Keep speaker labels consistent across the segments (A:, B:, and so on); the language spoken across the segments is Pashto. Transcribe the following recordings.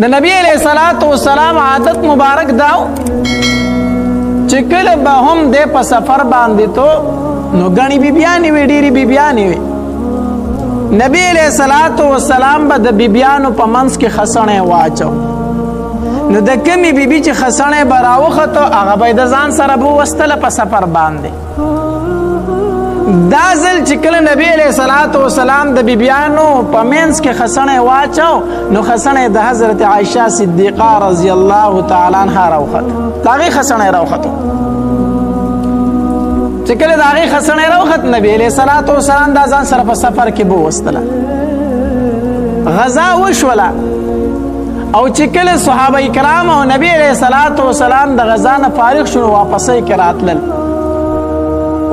A: د نبی علیہ الصلوۃ والسلام عادت مبارک داو چې کله به هم د په سفر باندې تو نو غنی بیبیانی وی ډیری بیبیانی وی نبی علیہ الصلوۃ والسلام به د بیبیانو په منځ کې خسنه واچو نو د کمی بیبي چې خسنه براوخه ته هغه به د ځان سره بو وستله په سفر باندې دا ځل چې کله نبی علیہ الصلوۃ والسلام د بیبیانو په منځ کې خسنه واچو نو خسنه د حضرت عائشہ صدیقہ رضی الله تعالی عنها راوخت داغه خسنه راوخت چې کله داغه خسنه راوخت نبی علیہ الصلوۃ والسلام د ځان سره په سفر کې بو وستله غزا وشوله او چې کله صحابه کرام او نبی علیہ الصلوۃ والسلام د غزا نه فارغ شو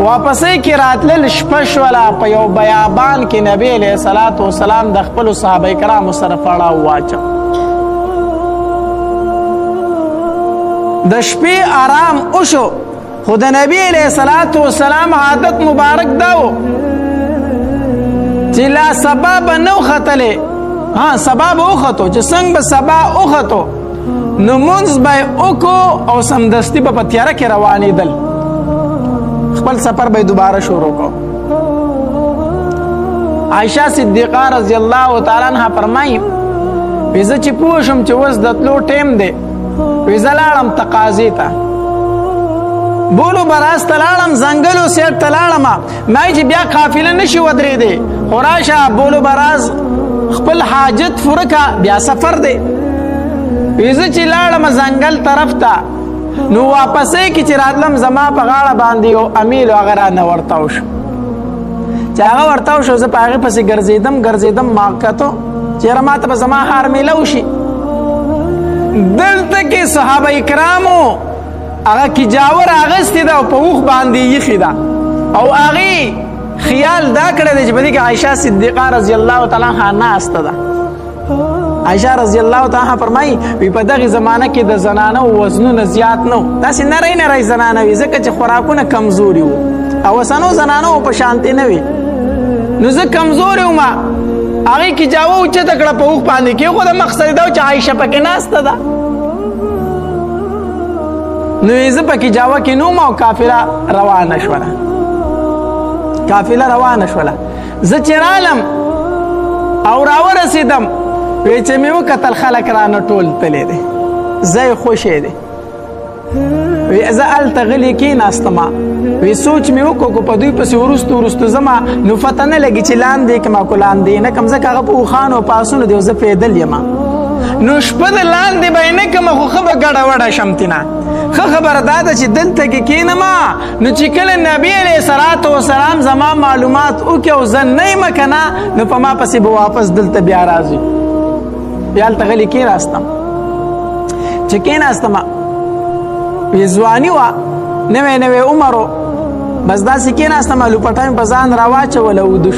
A: واپسې کې راتلل شپش ولا په یو بیابان کې نبی علیہ الصلوۃ والسلام د خپل صحابه کرام سره پړاو واچو د شپې آرام وشو خو د نبی علیہ الصلوۃ والسلام عادت مبارک داو چې لا سبب نو خطلې سبب اوخطو چې څنګه به سبا اوخطو نو منځ به اوکو او سمدستی به په تیاره کې روانېدل خپل سفر به دوباره شروع کو عائشہ صدیقہ رضی الله تعالی عنها فرمایي ویزه چې پوه شم چې اوس د تلو ټیم دی ویزه لاړم تقاضي ته بولو براز ته لاړم ځنګلو سیټ ته لاړم ما چې بیا قافله نشي ودرېدی خو راشه بولو براز خپل حاجت فرکا بیا سفر دی ویزه چې لاړم ځنګل طرف ته نو واپسې کې چې راتلم زما په غاړه باندې یو امیل هغه رانه ورتاو شو چې هغه ورتاو شو زه په هغې پسې ګرځېدم ما کتو چېرې ماته به زما هار میلو شي دلته کې صحابه کرامو هغه کجاور اغستې ده او په اوښ باندې ایښې ده او هغې خیال دا کړی دی چې په دې کې عائشہ صدیقہ رضی الله تعالی عنها ناسته ده عائشہ رضی الله تعالی عنها فرمایي وی په دغه زمانه کې د زنانو وزنونه زیات نو داسې نری زنانه وي ځکه چې خوراکونه کمزوري وو او اوسنو زنانو په شانتې نه وي نو زه کمزوري وم هغې کجاوه اوچته کړه په اوښ باندې کېښوده مقصد دا و چې عایشه پکې ناسته ده نو یې زه په کجاوه کې نوم او قافله روانه شوله زه چې رالم او راورسېدم وی چې مې وکتل خلک رانه ټول تللی دی زه یې خوشی دی وی زه هلته غلې کېناستمه وی سوچ مې وکړو په دوی پسې وروستو ځمه نو فتح نه لګي چې لاندې کړم که لاندې نه کړم ځکه هغه په اوښانو او پاسونو دی او زه پیدل یم نو شپه د لاندې به یې نه کړم خو ښه به ګډه وډه شم تېنه ښه خبره دا ده چې دلته کې کېنمه نو چې کله نبي علیه الصلوۃ والسلام زما معلومات وکړي او زه نه یم که نه نو په ما پسې به واپس دلته بیا راځي بیا هلته غلې کېناستم چې کېناستمه وی ځواني وه نوی عمر و بس داسې کېناستمه لوپټه مې په ځان راواچوله اوده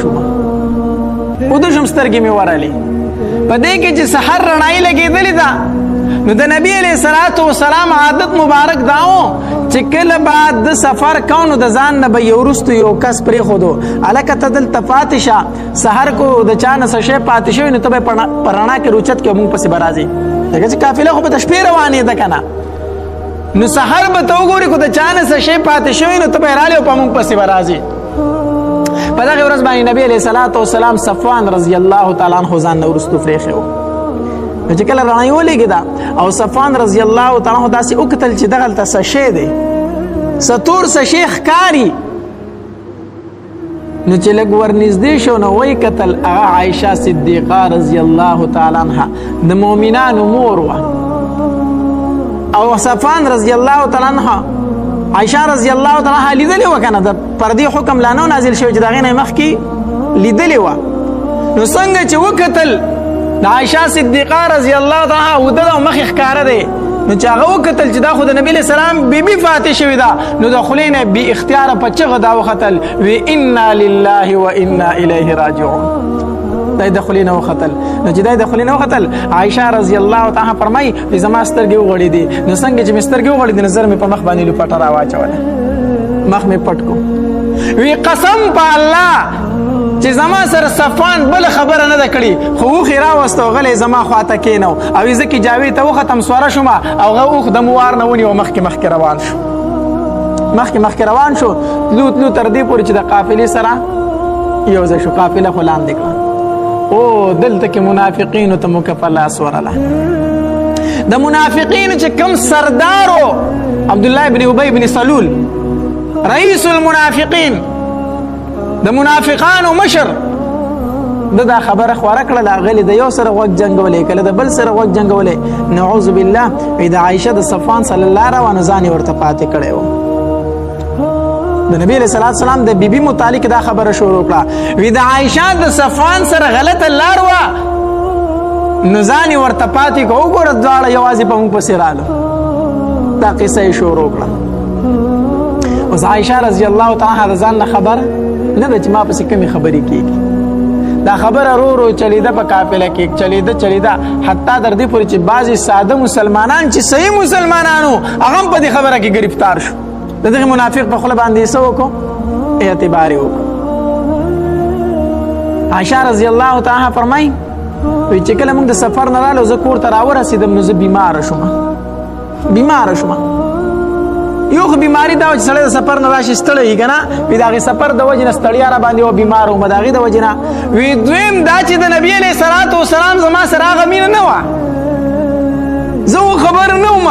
A: شوم سترګې مې ورلې په دې کې چې سحر رڼایي لګېدلې ده نو د نبی علیہ الصلوۃ والسلام عادت مبارک داو چې کله بعد د سفر کو نو د ځان نه به یو وروستو یو کس پرېښودو هلکه ته دلته پاتې شه سحر کو د چا نه څه شی پاتې شوي نو ته به په رڼا کې روچت کې مونږ پسې به راځې ځکه چې قافله خو به د شپې روانېده که نه نو سحر به ته وګورې خو د چا نه څه شی پاتې شوي نو ته به یې رالې او په مونږ پسې به راځې په دغې ورځ باندې نبی علیہ الصلوۃ والسلام صفوان رضی الله تعالی عنه ځان نه وروستو پرېښی و نو چې کله رڼایي ولګېده او صفوان رضی الله تعالی عنه داسې وکتل چې دغلته څه شی دی څه تور څه شی ښکاري نو چې لږ ورنږدې شو نو وی کتل هغه عایشه صدیقه رضی الله تعالی عنها د مؤمنانو مور وه او صفوان رضی الله تعالی عنها عایشه رضی الله تعالی عنها لیدلې وه که نه د پردې حکم لا نه نازل شوی چې د هغې نه یې مخکې لیدلې وه نو څنګه چې وکتل د عایشه صدیقه رضی الله تعالی عنها اوده ده او مخې ښکاره دی نو چې هغه وکتل چې دا خو د نبي علیه السلام بیبي فاتح شوې ده نو د خولې نه بې اختیاره په چغه دا وختل وی انا لله و انا الیه راجعون دا د خولې نه وختل نو چې دا د خولې نه وختل عایشه رضی الله تعالی فرمایي زما سترګې وغړېدې نو څنګه چې مې سترګې وغړېدې نو زر مې په مخ باندې لوپټه راواچوله مخ مې پټ کو وی قسم په الله چې زما سره صفوان بل خبره نه ده کړې خو اوښ یې راوسته او غلی زما خواته کېنو او زه کې جاوید ته وختم سواره شوم او هغه اوښ د موار نه ونیو مخکې روان شو مخکې روان شو تلو تر دې پورې چې د قافلې سره یو ځای شو قافله خو لاندې کړه او دلته کې منافقینو ته مکفه لاس ورله د منافقینو چې کوم سردارو عبدالله ابن ابی بن سلول رئیس المنافقین د منافقانو مشر دا خبره خواره کړله غلی د یو سره غوږ جنګولی کله د بل سره غوږ جنګولی نعوذ بالله وی د عایشه د صفوان صلی الله روانه ځان یې ورته پاتې کړی و د نبی علیه صلات سلام د بیبي متعلق دا خبره شروع کړه وی د عایشه د صفوان سره غلطه لار وه نو ځان یې ورته پاتې که وګوره دواړه یوازې په موږ پسې راله دا قصه یې شروع کړه اوس عایشه رضی الله تعالی د ځان نه خبره نه ده چې ما پسې کمې خبرې کېږي دا خبره رو چلیده په قافله کې چلیده حتی در دې پورې چې بعضې ساده مسلمانان چې صحیح مسلمانانو هغه هم په دې خبره کې گرفتار شو د دغه منافق په خوله باندې څه وکړو اعتبار یې وکړو عایشه رضی الله تعالی فرمایي وی چې کله موږ د سفر نه رالو زه کور ته راورسېدم نو زه بیماره شوم یو خو بیماري دا و چې سړی د سفر نه راشي ستړی وي که نه وي د هغې سفر د وجې نه ستړیا را باندې و بیمار وم د هغې د وجې نه وی دویم دا چې د نبي علیه صلات وسلام زما سره هغه مینه نه وه زه خبر نه وم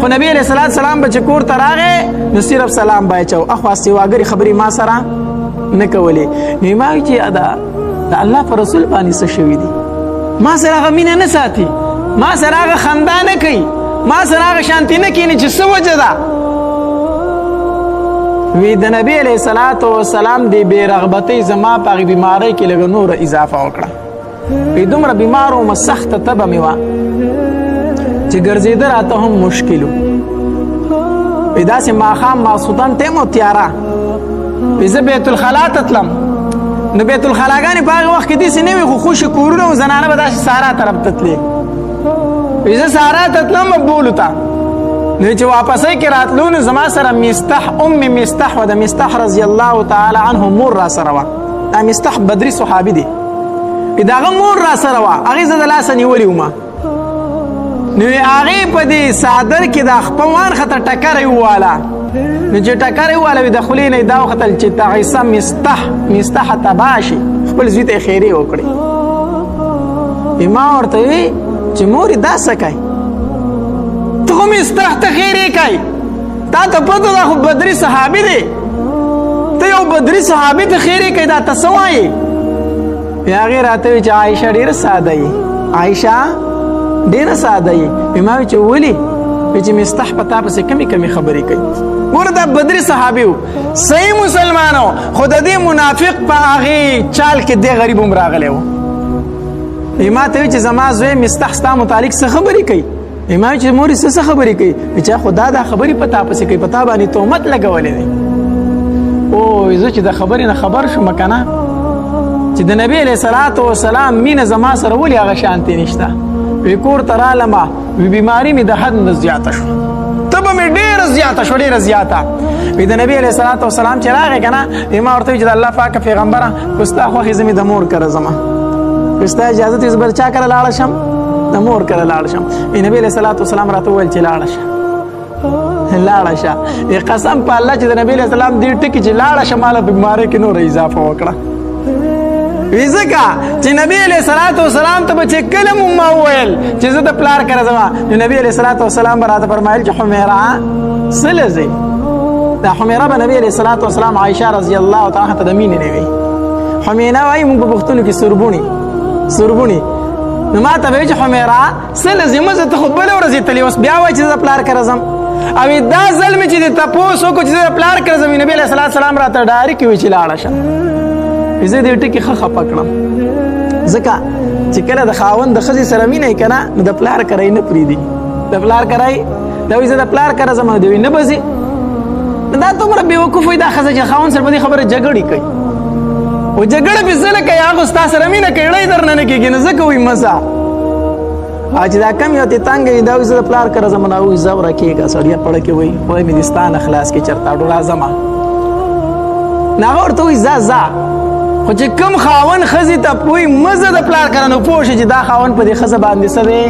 A: خو نبی علیه صلات سلام به چې کور ته راغی نو صرف سلام به یې چو اخوا سیواګرې خبرې ما سره نه کولې نو ما وایي چې د الله په رسول باندې څه شوي دي ما سره هغه مینه نه ساتي ما سره هغه خندا نه کوي ما سره هغه شانتي نه کښېني چې څه وجه ده وی د نبی علیه صلات وسلام د بې رغبتۍ زما په هغې بیمارۍ کې لږه نوره اضافه وکړه وی دومره بیمار ومه سخته تبه مې وه چې ګرځېده راته هم مشکل و وی داسې ماښام ماسخوتن ټیم و تیاره وی زه بیت الخلا ته تلم نو بیت الخلاګانې په هغې وخت کې داسې نه وي خو خوشې کورونه و زنانه به داسې سارا طرف ته تلې وی زه سارا ته تلم بولو ته نو چې واپسۍ کې راتلو نو زما سره مستح مستح و د مستح رضی الله تعالی عنه مور را سره وه دا مستح بدري صحابي دی د هغه مور را سره وه هغې زه د لاسه نیولې ومه نو هغې په دې څادر کې د خپه وانخته ټکره یې وواله نو چې ټکره یې وواله وي د خولې نه یې دا وختل چې تعیسه مستح تباه شي خپل زوی ته یې خیرې وکړې ما ورته وی چې مورې دا څه کوي ته خو مستح ته خیرې کوي تا ته پته ده خو بدري صحابي دی ته یو بدري صحابي ته خیرې کوي دا ته څه وایې هغې راته وی چې عایشه ډېره ساده یې عایشه ډېره ساده یې ما وی چې ولې وی چې مستح په تا پسې کمې خبرې کوي ګوره دا بدري صحابي و صحیح مسلمان و خو د دې منافق په هغې چال کې دې غریب هم راغلی و ما ته وی چې زما زوی مستح ستا متعلق څه خبرې کوي ما چې مورې څه خبرې کوي چې خدا دا خبرې په تا پسې کوي په تا باندې تهمت لګولی دی او زه چې د خبرې نه خبر شوم که نه چې د نبی علیه صلات وسلام مینه زما سره ولې هغه شانتې نشته وی کور ته رالمه وی بیماري مې د حد نه زیاته شوه تبه مې ډېره زیاته شوه ډېره زیاته وی د نبی علیه صلات وسلام چې راغی که نه ما ورته وی چې د الله پاکه پیغمبره که ستا خوښې زه مې د مور کره ځمه که ستا اجازت وي زه به چا کره لاړه شم د مور کره لاړ شم نبی علیه صلات وسلام راته وویل چې لاړه شه قسم په الله چې د نبی علیه السلام دې ټکي چې لاړه شه ماله په بیمارۍ کې نوره اضافه وکړه وی ځکه چې نبی علیه صلات وسلام ته به چې کله مو ما وویل چې زه د پلار کره ځمه نو نبی علیه صلات وسلام به راته فرمایل چې حمیره څه له ځئ دا حمیره به نبی علیه صلات وسلام عایشه رضی الله تعالی ته د مینې نه وي حمیره وایي موږ په پښتنو کې سوربوني نو ما ته به وایي چې حمیره څه له ځې زه ته خو بلې ورځې تلې اوس بیا وایي چې زه د پلار کره ځم او دا ځل مې چې د تپوس وکړو چې زه د پلار کره ځم نبي علیه صلات وسلام راته ډایرکټ وایي چې لاړه شه زه دې ټکي ښه خفه کړم ځکه چې کله د خاوند د ښځې سره مینه یې که نه نو د پلار کره یې نه پرېږدي د پلار کره یې دا وایي زه د پلار کره ځم دی وایي نه به ځې دا دومره بېوقوف وي دا ښځه چې خاوند سره په دې خبره جګړې کوي و جګړه پې زه نه کوي هغه ستا سره مینه کوي ړی در نه نه کېږي نو ځکه وایي مزه چې دا کم یو تې تنګه وي دا وایي زه د پلار کره ځم نه وایي ځه وره کېږه سړیه پړه کې وایي خدای مې دې ستا نه خلاص کړي چېرته ډولا ځمه نو هغه ورته وایي ځه خو چې کم خاون ښځې ته پوی مزه د پلار کره نو پوه شي چې دا خاون په دې ښځه باندې څه دی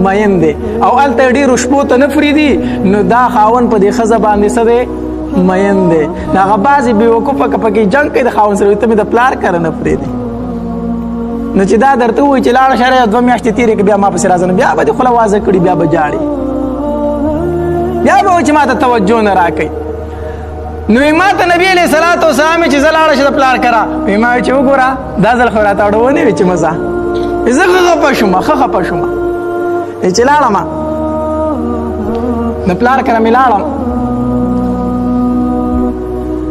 A: مین دی او هلته ډېرو شپو ته نه فریدي نو دا خاون په دې ښځه باندې څه دی مین دی نو هغه بعضې بېوقوفه که پکې جنګ کوي د خاون سره ته مې د پلار کره نه فریدي نو چې دا درته ووایي چې لاړه شه 2 میاشتې تېرې کړې بیا ما پسې راځه نو بیا به دې خوله وازه کړي بیا به جاړي بیا به وایي چې ما ته توجه نه راکوي نو ما ته نبی علیه صلات وسلام چې زه لاړه شه د پلار کره ما وایي چې وګوره دا ځل خو راته اړه ونې وي چې مزه زه ښه خفه شوم ښه خفه شوم چې لاړم د پلار کره مې لاړم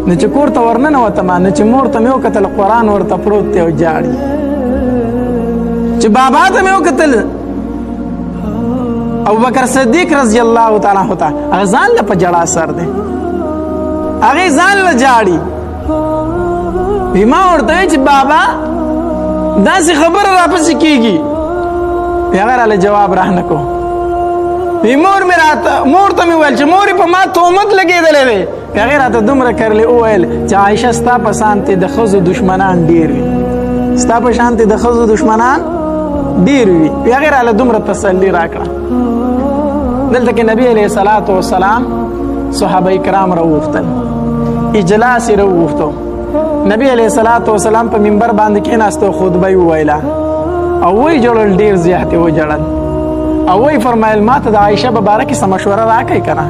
A: نو چې کور ته ورننوتم نو چې مور ته مې وکتل قرآن ورته پروت دی او جاړي چې بابا ته مې وکتل ابوبکر صدیق رضی الله تعالی عنہ ته هغه ځان له په ژړا سر دی هغې ځان له جاړي ما ورته وایي چې بابا داسې خبره راپسې کېږي هغه راله جواب رانه کو مور ته مې ویل چې مورې په ما تهمت لګېدلی دی هغې راته دومره کرلې وویل چې عایشه ستا په شانتې د ښځو دشمنان ډېر وي ستا په شانتې د ښځو دشمنان ډېر وي هغې راله دومره تسلي راکړه دلته کې نبي علیه صلات وسلام صحابه کرام راوغوښتل اجلاس یې راوغوښتو نبي علیه صلات وسلام په منبر باندې کېناستو خطبه یې وویله او وی جوړل ډېر زیات یې وجړل او وی فرمایل ما ته د عایشه په باره کې څه مشوره راکوئ که نه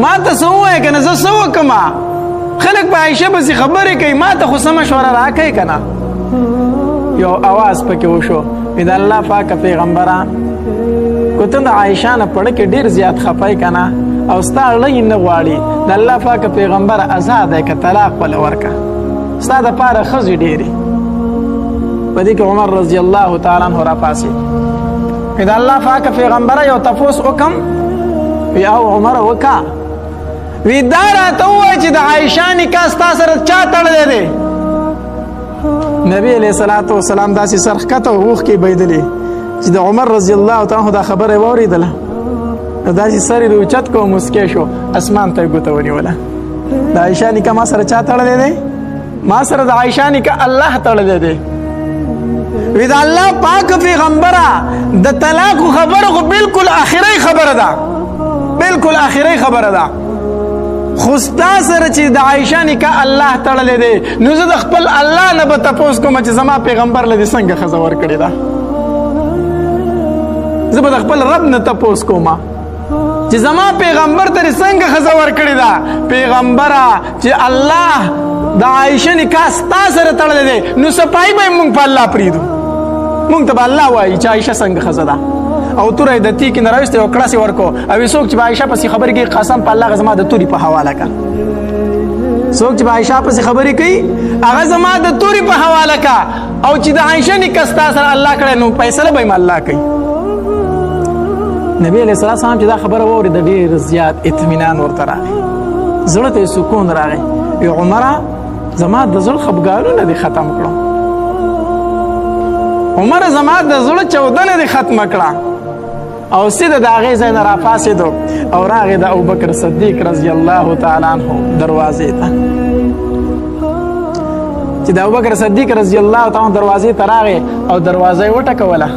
A: ما ته څه ووایه که نه زه څه وکړمه خلک په عایشه پسې خبرې کوي ما ته خو څه مشوره راکوئ که نه یو اواز پکې وشو د الله پاکه پیغمبره که ته د عایشه نه پړه کې ډېر زیات خفی که نه او ستا اړه یې نه غواړي د الله پاکه پیغمبره ازاد دی که طلاق وله ورکه ستا دپاره ښځې ډېرې په دې کې عمر رضی الله تعالی عنه راپاڅېد د الله پاکه پیغمبره یو تپوس وکم وی او عمر وکا وی دا راته ووایه چې د عایشه نکاح ستا سره چا تړلی دی نبی علیه صلات وسلام داسې سر ښکته اوښکې بهېدلې چې د عمر رضی الله تعالی عنه دا خبره یې واورېدله داسې سر یې اوچت کړو مسکی شو اسمان ته یې ګوته ونیوله د عایشه نکاح ما سره چا تړلی دی ما سره د عایشه نکاح الله تړلی دی وی د الله پاک پیغمبره د طلاق خبره خو بالکل آخري خبره ده بالکل آخري خبره ده خو ستا سره چې د عایشه نکاح الله تړلی دی نو زه د خپل الله نه به تپوس کوم چې زما پیغمبر له دې څنګه ښځه ورکړې ده زه به د خپل رب نه تپوس کوم چې زما پیغمبر ته څنګه ښځه ورکړې ده پیغمبره چې الله د عایشه نکاح ستا سره تړلی دی نو صفایي به یې مونږ په الله پرېږدو مونږ ته به الله وایي چې عایشه څنګه ښځه ده او توره یې د تیکې نه راویسته یو کړس یې ورکړو او څوک چې به عایشه پسې خبرې کوي قسم په الله هغه زما د تورې په حواله کړه څوک چې به عایشه پسې خبرې کوي هغه زما د تورې په حواله کړه او چې د عایشه نکاح ستا سره الله کړی نو فیصله به یې الله کوي نبی علیه السلام چې دا خبره واورېده ډېر زیات اطمینان ورته راغی زړه ته یې سکون راغی وی عمره زما د زړه خفګانونه دې ختم کړو عمره زما د زړه چاودنه دې ختمه کړه او سیده د هغې ځای نه راپاڅېدو او راغی د ابوبکر صدیق رضی الله تعالی عنه دروازې ته چې د ابوبکر صدیق رضی الله تعالی عنه دروازې ته راغی او دروازه یې وټکوله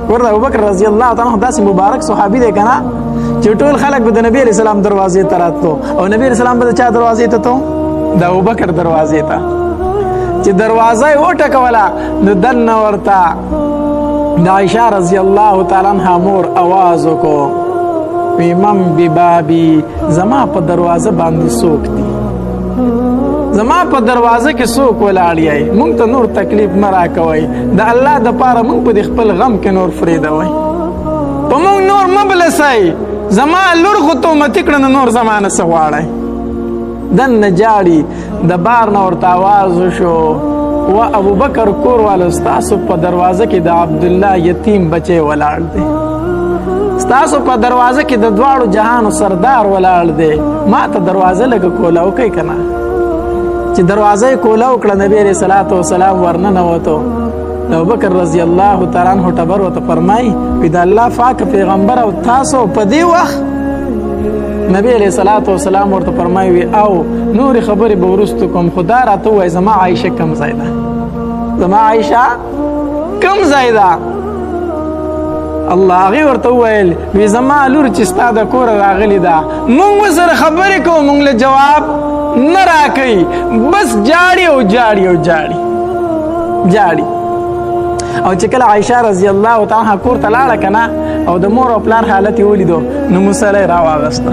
A: ورته ابوبکر رضی الله تعالی عنه داسې مبارک صحابي دی که نه چې ټول خلک به د نبي علیه السلام دروازې ته راتلو او نبي علیه السلام به د چا دروازې ته تو د ابوبکر دروازې ته چې دروازه یې وټکوله نو دننه ورته د عایشه رضی الله تعالی عنها مور اواز وکړو وی من ببابي زما په دروازه باندې څوک دي زما په دروازه کې څوک ولاړ یی مونږ ته نور تکلیف مه راکوئ د الله دپاره مونږ په دې خپل غم کې نور فریدوئ په مونږ نور مه بلسئ زما لور خو تهمتي کړه نو نور زما نه څه غواړئ دننه جاړي د بار نه ورته آواز وشو و ابوبکر کور والو ستاسو په دروازه کې د عبدالله یتیم بچی ولاړ دی ستاسو په دروازه کې د دواړو جهانو سردار ولاړ دی ما ته دروازه لږه کولاو کوي که نه چې دروازه یې کولاو کړه نبي علیه صلات وسلام ورننوتو د ابوبکر رضی الله تعالی عنه ټبر ورته فرمایي وی د الله پاک پیغمبر او تاسو په دې وخت نبی علیہ الصلوۃ والسلام ورته فرمایي او نور خبرې به وروسته کوم، خدا راته ووایه زما عایشه کوم ځای ده، زما عایشه کوم ځای ده. الله هغې ورته وویل وی زما لور چې ستا د کوره راغلې ده، موږ ورسره خبرې کوو، موږ له جواب نه راکوي، بس جاړي او جاړي او جاړي جاړي. او چې کله عایشه رضی الله تعالی عنها کور ته لاړه که نه، او د مور او پلار حالت یې ولیدو، نو مسله یې راواغسته،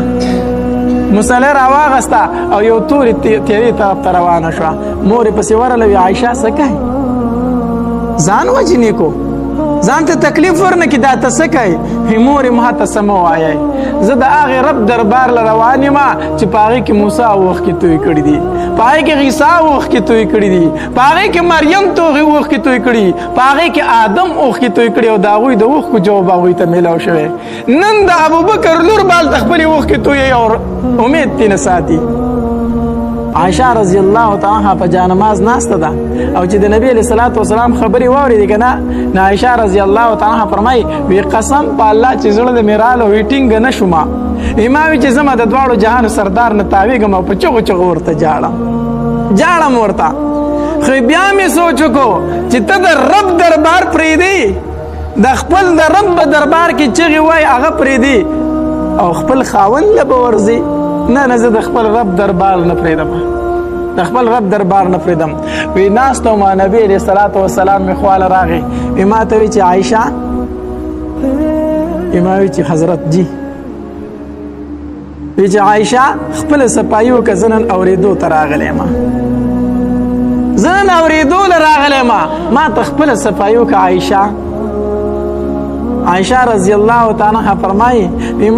A: مسله یې راواغسته او یو تورې تیرې طرف ته روانه شوه. مور یې پسې ورغله وی عایشه څه کوې، ځان وجنې کو، ځان ته تکلیف ورنه کړي، دا ته څه کوې؟ مور یې ما ته څه مه وایئ، زه د هغې رب دربار له روان یم چې په هغې کې موسی اوښکې توی کړي دي، په هغې کې عیسی اوښکې توی کړي دي، په هغې کې مریم اوښکې توی کړي، په هغې کې آدم اوښکې توی کړي، او د هغوی د اوښکو جواب هغوی ته میلاو شوی. نن د ابوبکر لور بال ته خپلې اوښکې تویوي او امید ترې نه ساتي. عایشه رضی الله تعالی عنها په جانماز ناسته ده، او چې د نبی علیه الصلاۃ والسلام خبرې واورېدې که نه، نو عایشه رضی الله تعالی عنها فرمایي وی قسم په الله چې زړه د مې راله وی ټینګه نه شومه، ما وی چې زما د دواړو جهانو سردار نه تاویږم او په چغو چغو ورته جاړم ورته. خو بیا مې سوچ وکړو چې ته د رب دربار پرېږدي، د خپل د رب په دربار کې چغې وایي هغه پرېږدي، او خپل خاوند له به ورځي. نه نه زه د خپل رب دربار نه پرېږدم، د خپل رب دربار نه پرېږدم. وی ناسته وم، نبي علیه الصلاۃ والسلام مې خواله راغی، وی ما ته وی چې عایشه، ما وی چې حضرت جی، وی چې عایشه خپله صفایي وکړه، زه نن اورېدو ته راغلی یم، زه نن اورېدو له راغلی یم، ما ته خپله صفایي وکړه عایشه. عایشه رضی الله تعالی عنها فرمایي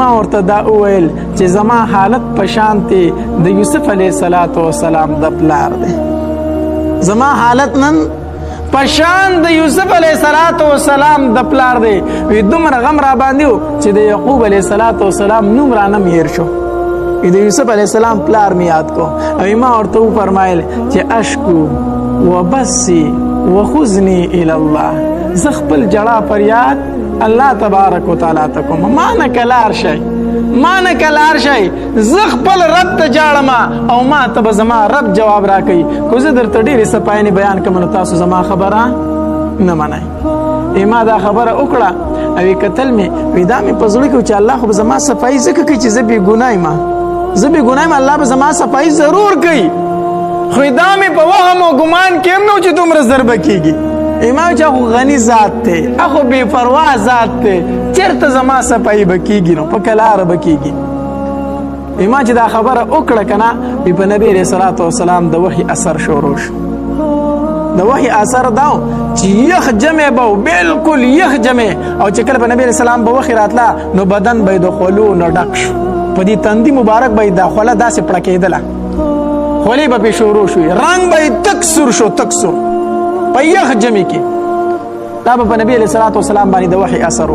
A: ما ورته دا وویل چې زما حالت په شانتې د یوسف علیه السلام د پلار دی، زما حالت نن په شان د یوسف علیه السلام د پلار دی. وی دومره غم را باندې و چې د یعقوب علیه السلام نوم رانه مې هېر شو، د یوسف علیه السلام پلار مې یاد کو. او ما ورته وفرمایل چې اشکو وبسی وخذنی الی الله، زه خپل جړا فریاد الله تبارک وتعالی ته کوم، ما نه کلار شئ، ما نه کلار شئ، زه خپل رب ته جاړم او ما ته به زما رب جواب راکوي. کو زه درته ډېرې صفاینې بیان کوم نو تاسو زما خبره نه منئ. ما دا خبره وکړه او کتل مې وی دا مې په زړه کې چې الله خو به زما صفایي ځکه کوي چې زه بې ګناه یم، زه بې ګناه یم، الله به زما صفایي ضرور کوي. خو دا مې په وهم او ګمان کې هم نه و چې دومره ضربه کېږي. امام چې خو غني ذات دی، اخو بې پروا ذات دی، چېرته زما صفایي به کېږي، نو په کلاره به کېږي. امام چې دا خبره وکړه که نه، په نبي علیه الصلاۃ والسلام د وحي اثر شروع شو. د وحي اثر دا و چې یخ جمع به و، بلکل یخ جمع، او چې کله په نبي علیه السلام به وحي راتله نو بدن به یې د خولو نه ډک شو، په دې تندي مبارک به یې دا خوله داسې پړکېدله، خولې به پرې شروع شوې، رنګ به یې تک سور شو، تک سور په یخ جمع کې. دا به په نبي علیه الصلاۃ والسلام باندې د وحي اثر و.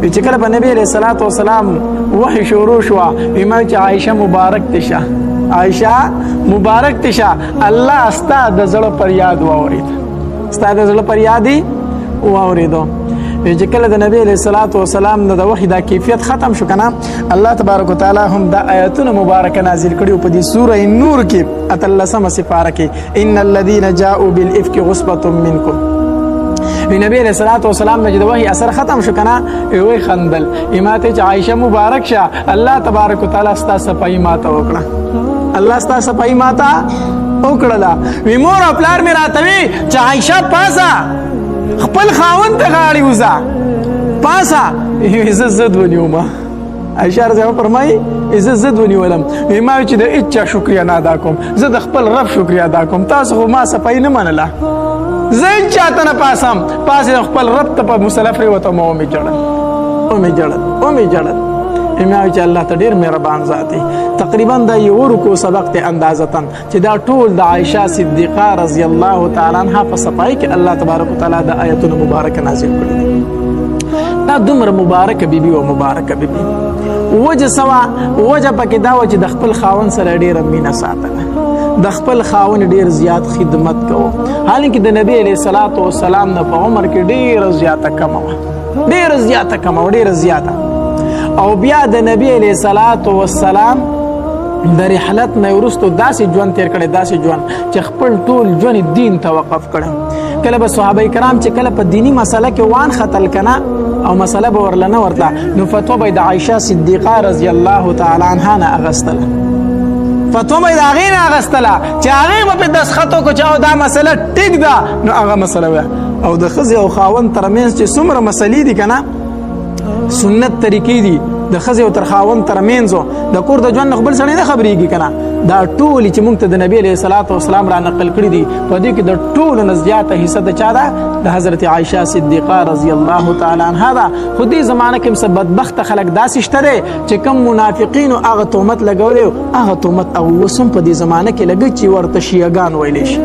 A: چې کله په نبي علیه الصلاۃ والسلام وحي شروع شوه، ما چې عایشه مبارک تشه، عایشه مبارک تشه، الله ستا د زړه فریاد واورېد، ستا د زړه فریاد یې واورېدو. چې کله د نبی علیه الصلاۃ والسلام د وحي دا کیفیت ختم شو که نه، الله تبارک وتعالی هم دا آیتونه مبارکه نازل کړي په دې سوره نور کې 18مه سپاره کې، ان الذین جاءوا بالافک عصبة منکم. نبی علیه الصلاۃ والسلام نه چې د وحي اثر ختم شو که نه، وی خندل، ما ته چې عایشه مبارک شه، الله تبارک وتعالی ستا صفایي ما ته وکړه، الله ستا صفایي ما ته وکړله. وی مور او پلار مې راته وي چې عایشه پاسه خپل خاوند ته غاړې وځه، پاسه. زه ضد ونیومه، عایشه رضی الله فرمایي زه ضد ونیولم، ما وی چې د هېڅ چا شکریه نه ادا کوم، زه د خپل رب شکریه ادا کوم، تاسو خو ما صفایي نه منله، زه هېڅ چاته نه پاسم، پاسې خپل رب ته په مصله پرېوتم او ومې جړل. ما وی چې الله ته ډېر مهربان ذات دی. تقریبا دا یو رکو سبق دی اندازتاً چې دا ټول د عایشه صدیقه رضی الله تعالی عنها په صفایي کې الله تبارک وتعالی د آیتونو مبارکه نازل کړي دي. دا دومره مبارکه بیبي او مبارکه بیبي. وجه سوا وجه پکې دا و چې د خپل خاوند سره ډېره مینه ساتله، د خپل خاوند ډېر زیات خدمت کوو، حالانکه د نبی علیه الصلاۃ والسلام نه په عمر کې ډېره زیاته کمه وه، ډېره زیاته. او بیا د نبی علیه الصلاۃ والسلام د رحلت نه وروسته داسې ژوند تیر کړی، داسې ژوند چې خپل ټول ژوند دین ته وقف کړی. کله به صحابه کرام چې کله په دینی مسله کې وان خطل کنه او مسله به ورله نه ورتله، نو فتوا به د عایشه صدیقه رضی الله تعالی عنها نه اغستله، فتوا به د هغې نه اغستله چې هغې به پرې دستخط وکړو چې دا مسله ټیک ده، نو هغه مسله وه. او د ښځې او خاوند ترمنځ چې څومره مسلې دي که نه، سنت طریقې دي د ښځې او تر خاوند ترمنځ د کور د ژوند نه خو بل سړی نه خبرېږي که نه، دا ټولې چې موږ ته د نبي علیه الصلاۃ والسلام را نقل کړي دي، په دې کې د ټولو نه زیاته حصه د چا ده؟ د حضرت عایشه صدیقه رضی الله تعالی عنها ده. خو دې زمانه کې څه بدبخته خلک داسې شته دی چې کوم منافقینو هغه تهمت لګولی، هغه تهمت هغه اوس هم په دې زمانه کې لګي چې ورته شیعهګان ویلی شي.